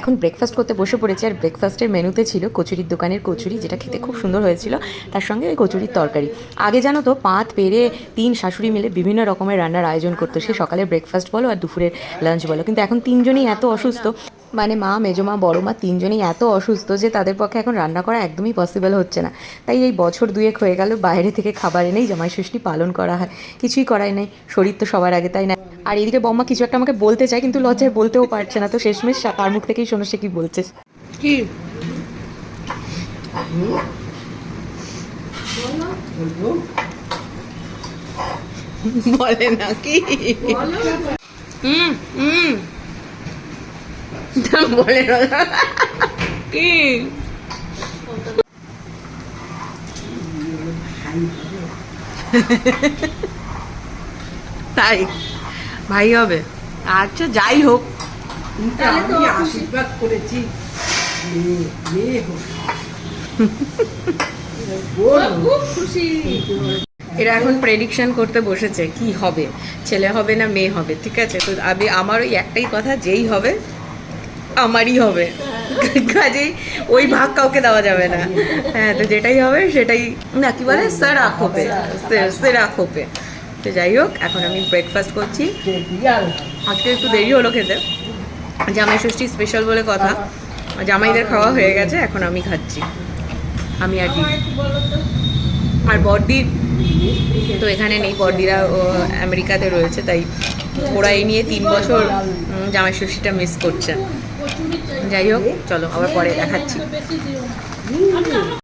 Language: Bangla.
এখন ব্রেকফাস্ট করতে বসে পড়েছি, আর ব্রেকফাস্টের মেনুতে ছিল কচুরির দোকানের কচুরি, যেটা খেতে খুব সুন্দর হয়েছিল। তার সঙ্গে ওই কচুরির তরকারি। আগে জানো তো পাঁত পেরে তিন শাশুড়ি মিলে বিভিন্ন রকমের রান্নার আয়োজন করতো, সে সকালে ব্রেকফাস্ট বলো আর দুপুরের লাঞ্চ বলো। কিন্তু এখন তিনজনই এত অসুস্থ, মানে মা, মেজো মা, বড়ো মা তিনজনই এত অসুস্থ যে তাদের পক্ষে এখন রান্না করা একদমই পসিবল হচ্ছে না। তাই এই বছর দুয়েক হয়ে গেল বাইরে থেকে খাবার এনেই জামাই ষষ্ঠী পালন করা হয়। কিছুই করাই নেই, শরীর তো সবার আগে, তাই না? আর এদিকে বম্মা কিছু একটা আমাকে বলতে চায়, কিন্তু লজ্জায় বলতেও পারছে না। তো শেষমেশ তার মুখ থেকেই শোনো সে কি বলছে। কি বলে না কি বলে না কি তাই ভাই হবে। আচ্ছা যাই হোক, আমি আশীর্বাদ করেছি মেয়ে হোক। খুব খুশি। এরা এখন প্রেডিকশন করতে বসেছে কি হবে, ছেলে হবে না মেয়ে হবে। ঠিক আছে, তো আমি আমার ওই একটাই কথা, যেই হবে আমারই হবে, কাজেই ওই ভাগ কাউকে দেওয়া যাবে না। হ্যাঁ, তো যেটাই হবে সেটাই, না কি বলে, সেরা খোপে, সেরা খোপে। তো যাই হোক, এখন আমি ব্রেকফাস্ট করছি। আজকে একটু দেরি হলো খেতে, জামাই ষষ্ঠী স্পেশাল বলে কথা। জামাইদের খাওয়া হয়ে গেছে, এখন আমি খাচ্ছি, আমি আর দিদি। আর বড়দি তো এখানে নেই, বড়দিরা আমেরিকাতে রয়েছে, তাই ওরা এই নিয়ে 3 বছর জামাই ষষ্ঠীটা মিস করছে। যাই হোক, চলো আবার পরে দেখাচ্ছি।